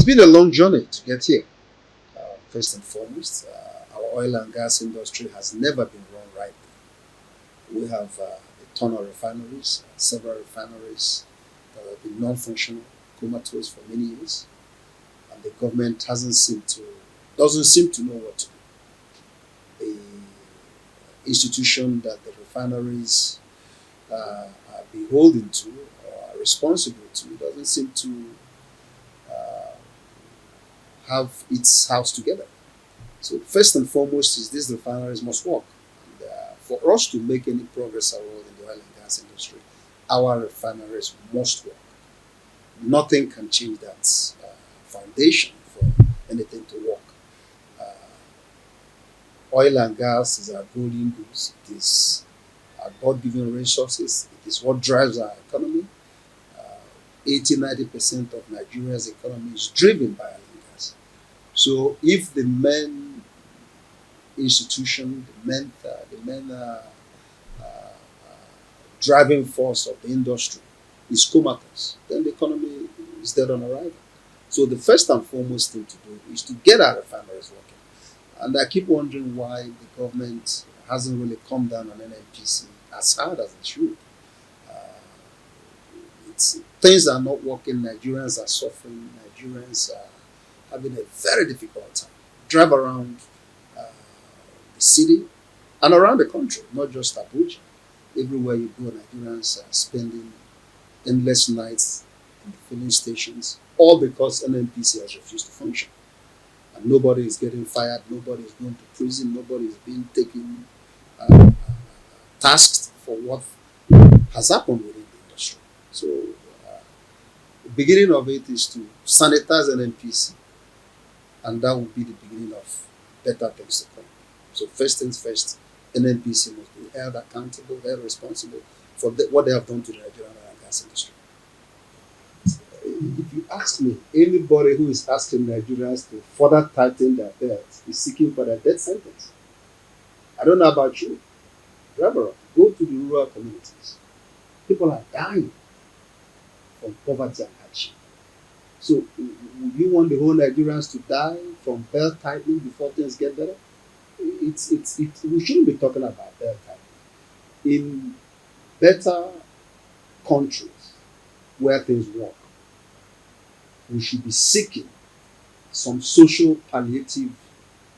been a long journey to get here. First and foremost, our oil and gas industry has never been run right. We have a ton of refineries, several refineries that have been non-functional, comatose for many years, and the government doesn't seem to know what to do. The institution that the refineries are beholden to or are responsible to doesn't seem to uh, have its house together. So first and foremost is these refineries must work. And, for us to make any progress at all in the oil and gas industry, our refineries must work. Nothing can change that foundation for anything to work. Uh, Oil and gas is our golden goose. It is our God-given resources. It is what drives our economy. Uh, 80-90% of Nigeria's economy is driven by oil and gas. So if the main institution, the main driving force of the industry is comatose, then the economy is dead on arrival. So the first and foremost thing to do is to get our refineries working. And I keep wondering why the government hasn't really come down on NNPC as hard as it should. Uh, Things are not working. Nigerians are suffering. Nigerians are having a very difficult time. Drive around uh, the city and around the country, not just Abuja. Everywhere you go, Nigerians are spending endless nights in the filling stations, all because NNPC has refused to function. And nobody is getting fired, nobody is going to prison, nobody is being taken tasked for what has happened within the industry. So, the beginning of it is to sanitize NNPC, and that will be the beginning of better things to come. So, first things first, NNPC must be held accountable, held responsible for what they have done to the Nigerian oil and gas industry. If you ask me, anybody who is asking Nigerians to further tighten their belts is seeking for their death sentence. I don't know about you. Remember, go to the rural communities. People are dying from poverty and hardship. So, would you want the whole Nigerians to die from belt tightening before things get better? We shouldn't be talking about belt tightening. In better countries where things work, we should be seeking some social palliative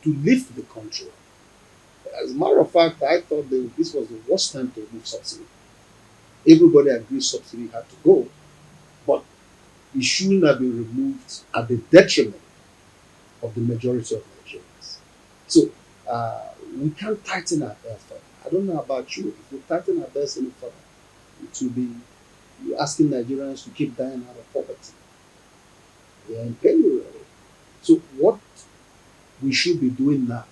to lift the country up. As a matter of fact, I thought this was the worst time to remove subsidy. Everybody agrees subsidy had to go, but it shouldn't have been removed at the detriment of the majority of Nigerians. So we can't tighten our belt further. I don't know about you. If we tighten our belts any further, it will be asking Nigerians to keep dying out of poverty. We are in penury already. So what we should be doing now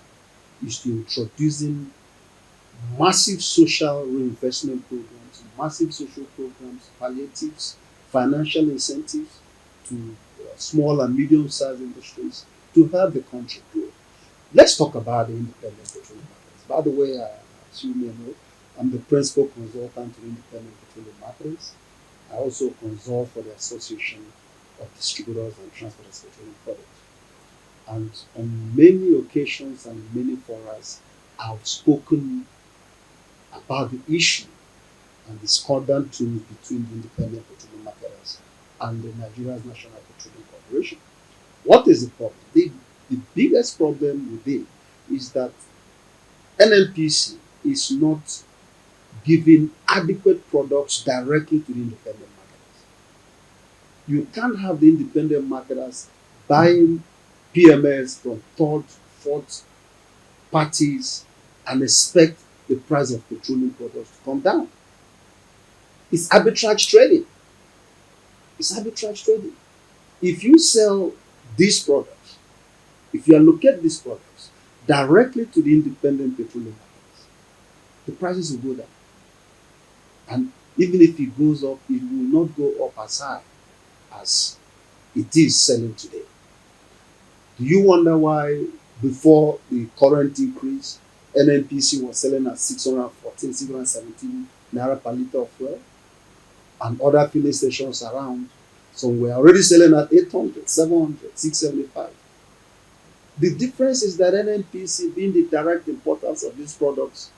is to introducing massive social reinvestment programs, massive social programs, palliatives, financial incentives to small and medium-sized industries to help the country grow. Let's talk about the independent petroleum marketers. By the way, as you may know, I'm the principal consultant to independent petroleum marketers. I also consult for the Association of Distributors and Transporters of Petroleum Products. And on many occasions and in many forums, I've spoken about the issue and discordant tools between the independent petroleum marketers and the Nigeria's National Petroleum Corporation. What is the problem? The biggest problem with it is that NNPC is not giving adequate products directly to the independent marketers. You can't have the independent marketers buying PMS from third, fourth parties and expect the price of petroleum products to come down. It's arbitrage trading. It's arbitrage trading. If you sell these products, if you allocate these products directly to the independent petroleum marketers, the prices will go down. And even if it goes up, it will not go up as high as it is selling today. Do you wonder why before the current increase, NNPC was selling at 614, 617 naira per liter of fuel, and other filling stations around Some were already selling at 800, 700, 675. The difference is that NNPC, being the direct importers of these products,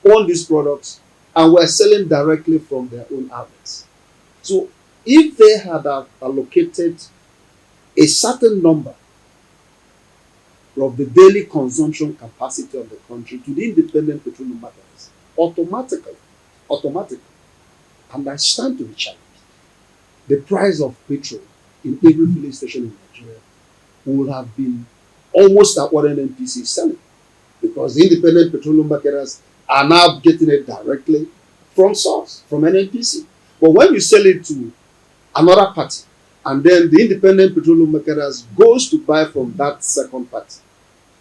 own these products, and were selling directly from their own outlets. So if they had allocated a certain number of the daily consumption capacity of the country to the independent petroleum marketers, automatically, and I stand to be challenged, the price of petrol in every filling station in Nigeria would have been almost at what NNPC is selling, because the independent petroleum marketers are now getting it directly from source, from NNPC. But when you sell it to another party, and then the independent petroleum marketers goes to buy from that second party,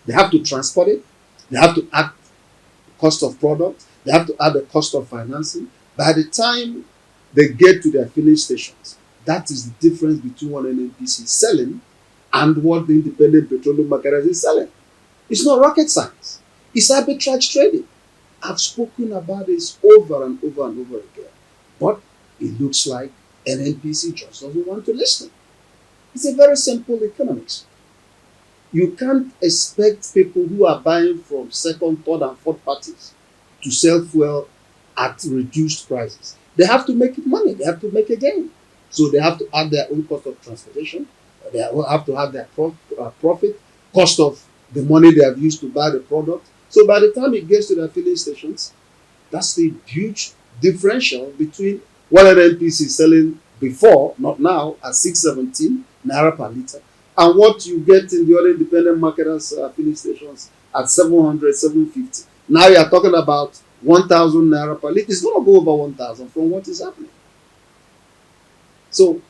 they have to transport it, they have to add the cost of product, they have to add the cost of financing. By the time they get to their filling stations, that is the difference between what NNPC is selling and what the independent petroleum marketers is selling. It's not rocket science. It's arbitrage trading. I've spoken about this over and over and over again. But it looks like NNPC just doesn't want to listen. It's a very simple economics. You can't expect people who are buying from second, third, and fourth parties to sell fuel at reduced prices. They have to make money. They have to make a gain. So they have to add their own cost of transportation. They have to have their profit, cost of the money they have used to buy the product. So by the time it gets to their filling stations, that's the huge differential between what NNPC is selling before, not now, at 617 naira per litre, and what you get in the other independent marketers' filling stations at 700, 750. Now you are talking about 1,000 naira per litre. It's going to go over 1,000 from what is happening. So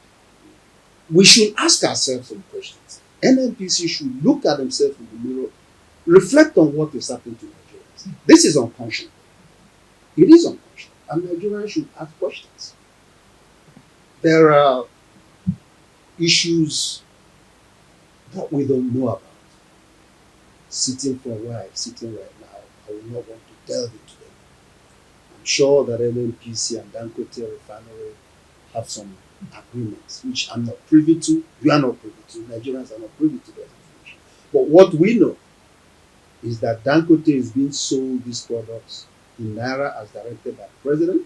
we should ask ourselves some questions. NNPC should look at themselves in the mirror, reflect on what is happening to Nigerians. This is unconscionable. It is unconscionable. And Nigerians should ask questions. There are issues that we don't know about. Sitting from where I'm sitting right now, I will not want to delve into them. I'm sure that NNPC and Dangote Refinery have some agreements, which I'm not privy to, you are not privy to, Nigerians are not privy to that information. But what we know is that Dangote is being sold these products in Naira as directed by the president.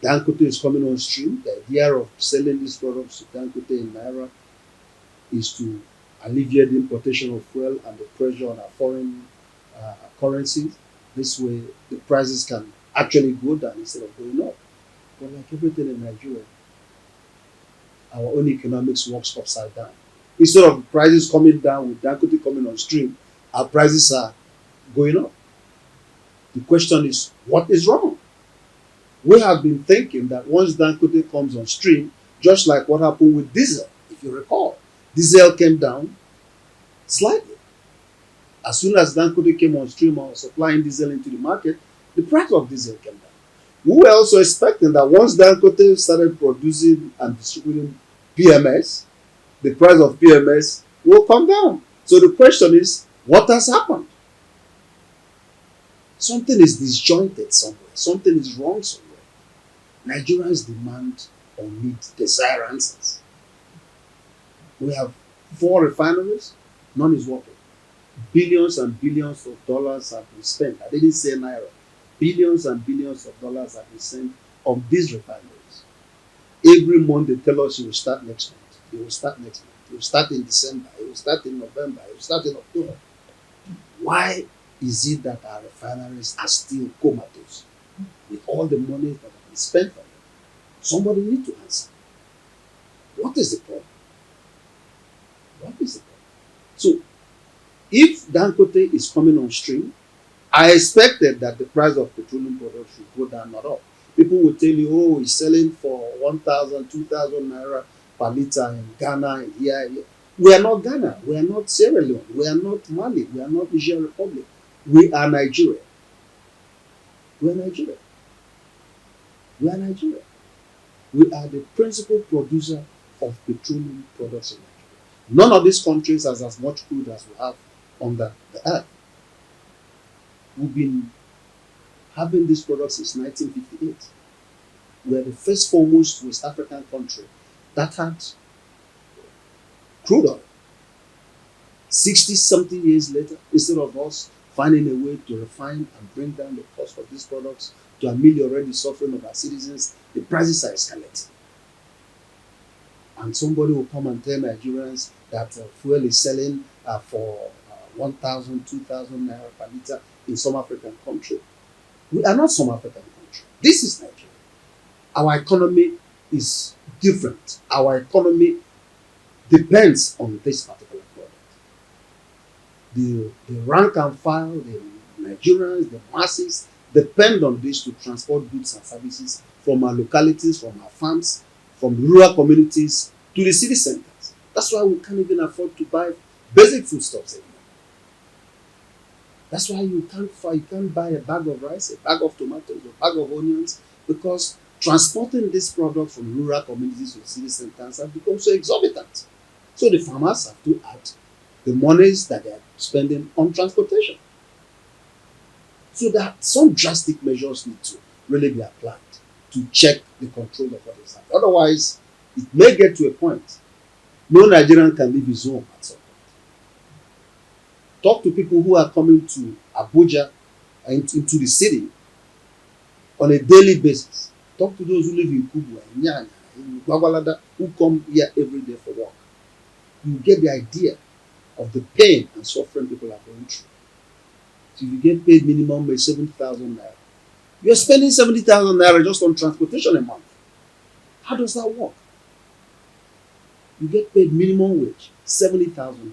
Dangote is coming on stream. The idea of selling these products to Dangote in Naira is to alleviate the importation of fuel and the pressure on our foreign currencies. This way, the prices can actually go down instead of going up. But like everything in Nigeria, our own economics works upside down. Instead of prices coming down with Dangote coming on stream, our prices are going up. The question is, what is wrong? We have been thinking that once Dangote comes on stream, just like what happened with diesel, if you recall, diesel came down slightly. As soon as Dangote came on stream and was supplying diesel into the market, the price of diesel came down. We were also expecting that once Dangote started producing and distributing PMS, the price of PMS will come down. So the question is, what has happened? Something is disjointed somewhere. Something is wrong somewhere. Nigerians demand or need desire answers. We have 4 refineries, none is working. Billions and billions of dollars have been spent. I didn't say naira. Billions and billions of dollars have been spent on these refineries. Every month they tell us it will start next month. It will start next month. It will start in December. It will start in November. It will start in October. Why is it that our refineries are still comatose with all the money that have been spent on them? Somebody needs to answer. What is the problem? What is the problem? So, if Dangote is coming on stream, I expected that the price of petroleum products should go down, not up. People will tell you, oh, he's selling for 1,000, 2,000 naira per litre in Ghana, and here. We are not Ghana. We are not Sierra Leone. We are not Mali. We are not Niger Republic. We are Nigeria. We are Nigeria. We are Nigeria. We are the principal producer of petroleum products in Nigeria. None of these countries has as much crude as we have on the earth. We've been having these products since 1958. We are the first foremost West African country that had crude oil. 60 something years later, instead of us finding a way to refine and bring down the cost of these products to ameliorate the suffering of our citizens, the prices are escalating. And somebody will come and tell Nigerians that fuel is selling for 1,000, 2,000 naira per liter in some African country. We are not some African country. This is Nigeria. Our economy is different. Our economy depends on this particular product. The rank and file, the Nigerians, the masses depend on this to transport goods and services from our localities, from our farms, from rural communities to the city centers. That's why we can't even afford to buy basic foodstuffs anymore. That's why you can't buy a bag of rice, a bag of tomatoes, a bag of onions, because transporting this product from rural communities to the city centers has become so exorbitant. So the farmers have to add the monies that they are spending on transportation. So that some drastic measures need to really be applied to check the control of what is happening. Otherwise, it may get to a point no Nigerian can leave his home at some point. Talk to people who are coming to Abuja and into the city on a daily basis. Talk to those who live in Kubwa, in Nyanya, in Gwagwalada, who come here every day for work. You get the idea of the pain and suffering people are going through. So if you get paid minimum wage 70,000 naira, you're spending 70,000 naira just on transportation a month. How does that work? You get paid minimum wage 70,000 naira.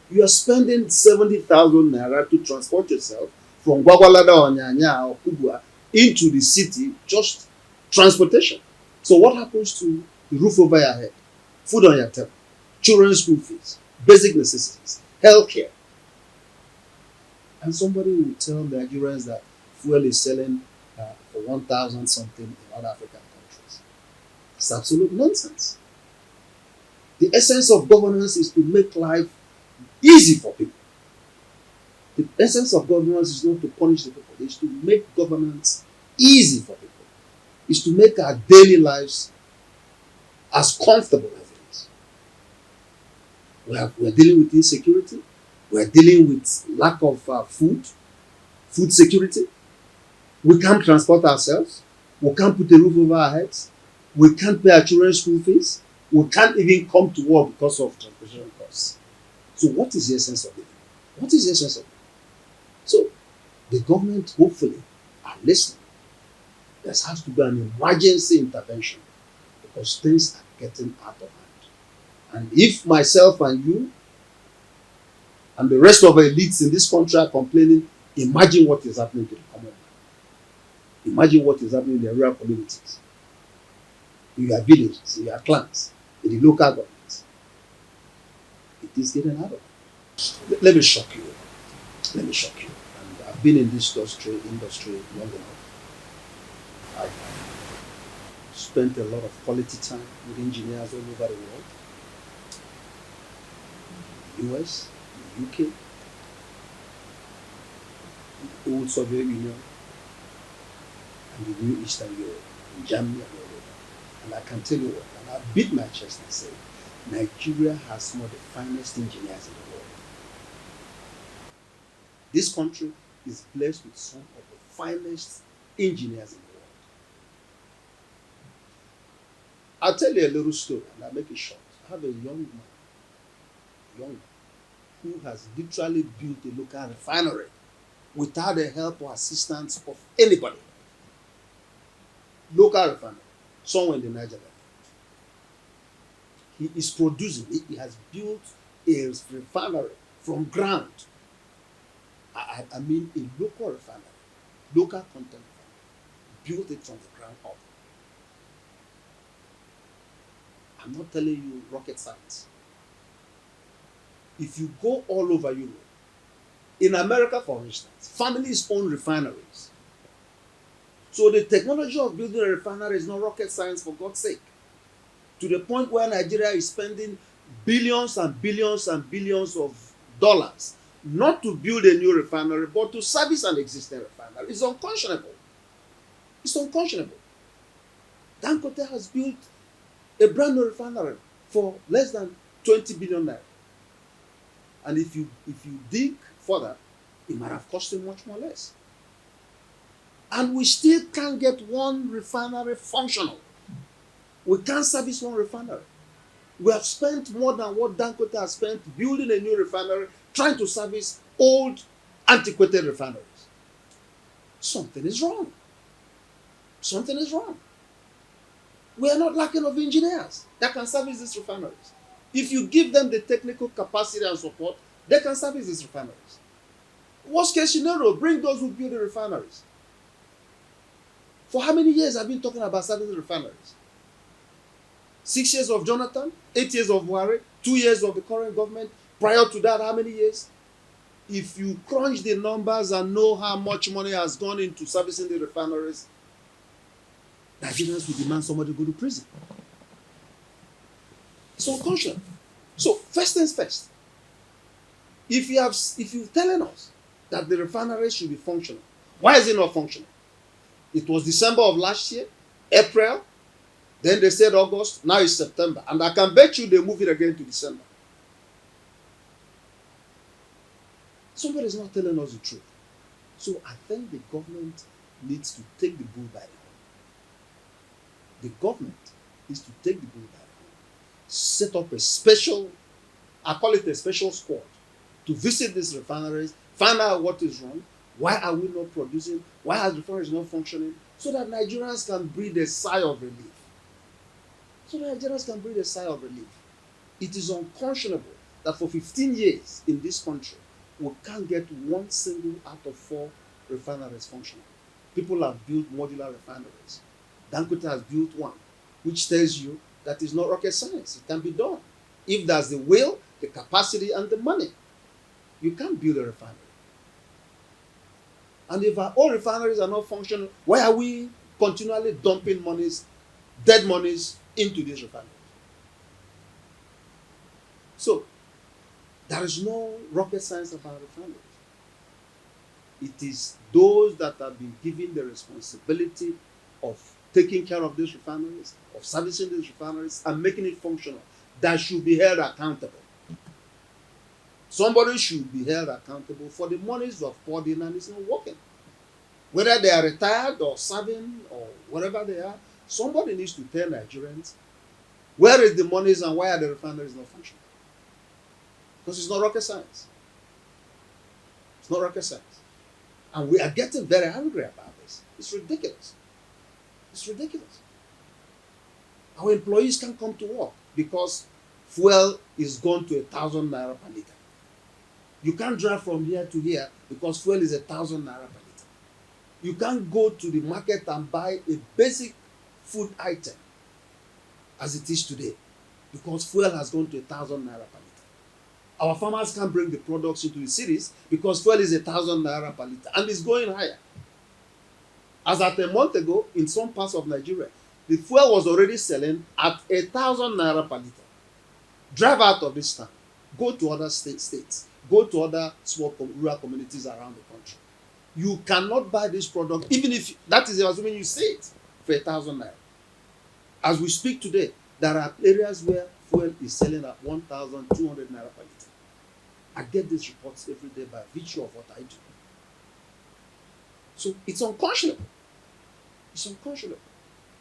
You are spending 70,000 naira to transport yourself from Gwagwalada or Nyanya or Kubwa into the city, just transportation. So what happens to the roof over your head, food on your table, children's school fees, basic necessities, healthcare? And somebody will tell Nigerians that fuel is selling for 1,000 something in other African countries. It's absolute nonsense. The essence of governance is to make life easy for people. The essence of governance is not to punish the people, it's to make governance easy for people. It's to make our daily lives as comfortable as it is. We're dealing with insecurity. We're dealing with lack of food security. We can't transport ourselves. We can't put a roof over our heads. We can't pay our children's school fees. We can't even come to work because of transportation costs. So what is the essence of it? What is the essence of it? So the government hopefully are listening. There has to be an emergency intervention because things are getting out of hand. And if myself and you and the rest of the elites in this country are complaining, imagine what is happening to the common man. Imagine what is happening in the rural communities, in your villages, in your clans, in the local governments. It is getting out of hand. Let me shock you. Let me shock you. And I've been in this industry long enough. I've spent a lot of quality time with engineers all over the world. The US, the UK, the old Soviet Union, and the new Eastern Europe, in Germany and all over. And I can tell you what, and I beat my chest and say, Nigeria has some of the finest engineers in the world. This country is blessed with some of the finest engineers in the world. I'll tell you a little story and I'll make it short. I have a young man, who has literally built a local refinery without the help or assistance of anybody. Local refinery, somewhere in the Niger Delta. He is producing, he has built a refinery from ground. I mean a local refinery, local content refinery, built it from the ground up. I'm not telling you rocket science. If you go all over Europe, in America, for instance, families own refineries. So the technology of building a refinery is not rocket science, for God's sake. To the point where Nigeria is spending billions and billions and billions of dollars not to build a new refinery, but to service an existing refinery. It's unconscionable. It's unconscionable. Dangote has built A brand new refinery for less than 20 billion naira. And if you dig further, it might have cost him much more less. And we still can't get one refinery functional. We can't service one refinery. We have spent more than what Dangote has spent building a new refinery, trying to service old, antiquated refineries. Something is wrong. Something is wrong. We are not lacking of engineers that can service these refineries. If you give them the technical capacity and support, they can service these refineries. Worst case scenario, bring those who build the refineries. For how many years have we been talking about serving the refineries? 6 years of Jonathan, 8 years of Buhari, 2 years of the current government. Prior to that, how many years? If you crunch the numbers and know how much money has gone into servicing the refineries, Nigerians will demand somebody to go to prison. It's unconscionable. So, first things first. If you're telling us that the refinery should be functional, why is it not functional? It was December of last year, April, then they said August, now it's September. And I can bet you they move it again to December. Somebody is not telling us the truth. So I think the government needs to take the bull by the horn. The government needs to take the bull by the horn. Set up a special, I call it a special squad, to visit these refineries, find out what is wrong, why are we not producing, why are the refineries not functioning, so that Nigerians can breathe a sigh of relief. It is unconscionable that for 15 years in this country, we can't get one single out of 4 refineries functional. People have built modular refineries. Dangote has built one, which tells you that it's not rocket science. It can be done. If there's the will, the capacity, and the money, you can't build a refinery. And if our own refineries are not functional, why are we continually dumping monies, dead monies, into these refineries? So, there is no rocket science about refineries. It is those that have been given the responsibility of taking care of these refineries, of servicing these refineries, and making it functional, that should be held accountable. Somebody should be held accountable for the monies you have poured in and it's not working. Whether they are retired or serving or whatever they are, somebody needs to tell Nigerians where is the monies and why are the refineries not functioning. Because it's not rocket science. It's not rocket science. And we are getting very angry about this. It's ridiculous. It's ridiculous. Our employees can't come to work because fuel is gone to 1,000 naira per liter. You can't drive from here to here because fuel is 1,000 naira per liter. You can't go to the market and buy a basic food item as it is today because fuel has gone to 1,000 naira per liter. Our farmers can't bring the products into the cities because fuel is 1,000 naira per liter and it's going higher. As at a month ago, in some parts of Nigeria, the fuel was already selling at 1,000 naira per liter. Drive out of this town, go to other states, go to other small rural communities around the country. You cannot buy this product, even if that is assuming you say it, for 1,000 naira. As we speak today, there are areas where fuel is selling at 1,200 naira per liter. I get these reports every day by virtue of what I do. So it's unconscionable. It's unconscionable.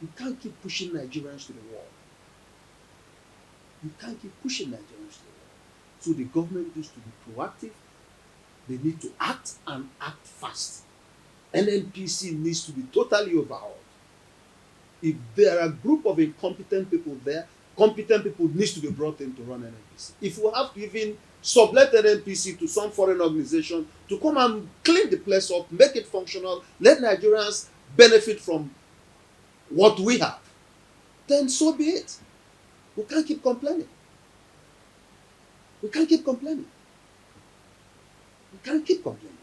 You can't keep pushing Nigerians to the wall. You can't keep pushing Nigerians to the wall. So the government needs to be proactive. They need to act and act fast. NNPC needs to be totally overhauled. If there are a group of incompetent people there, competent people needs to be brought in to run NNPC. If we have to even sublet NNPC to some foreign organization to come and clean the place up, make it functional, let Nigerians benefit from what we have, then so be it. We can't keep complaining. We can't keep complaining. We can't keep complaining.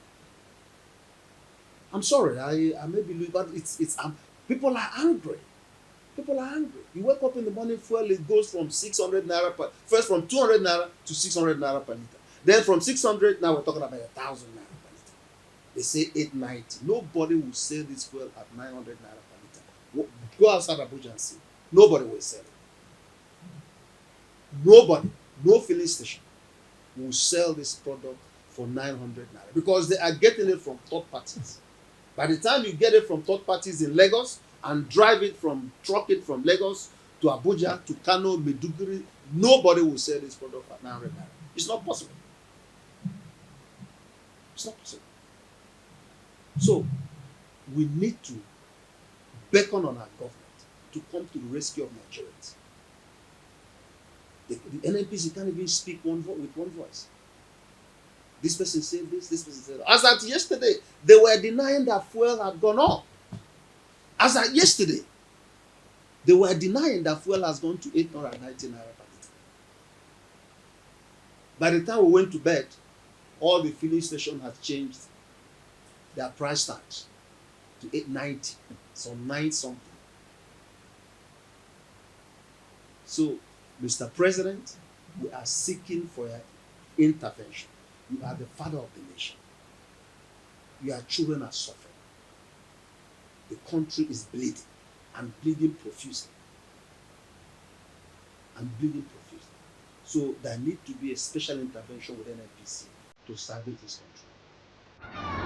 I'm sorry, I may be losing, but it's people are angry. People are angry. You wake up in the morning, fuel it goes from 600 naira first from 200 naira to 600 naira per liter. Then from 600, now we're talking about 1,000 naira per liter. They say 890. Nobody will sell this fuel at 900 naira per liter. Go outside Abuja and see. Nobody will sell it. Nobody, no filling station will sell this product for 900 naira because they are getting it from third parties. By the time you get it from third parties in Lagos and truck it from Lagos to Abuja to Kano, Maiduguri, nobody will sell this product for 900 naira. It's not possible. It's not possible. So we need to beckon on our government to come to the rescue of Nigerians. The NNPC can't even speak with one voice. This person said this person said that. As at yesterday, they were denying that fuel had gone up. As at yesterday, they were denying that fuel has gone to 890 naira per litre. By the time we went to bed, all the filling stations had changed their price tags to 890, some 9 something. So, Mr. President, we are seeking for your intervention. You are the father of the nation. Your children are suffering. The country is bleeding and bleeding profusely. So there needs to be a special intervention with NNPC to salvage this country.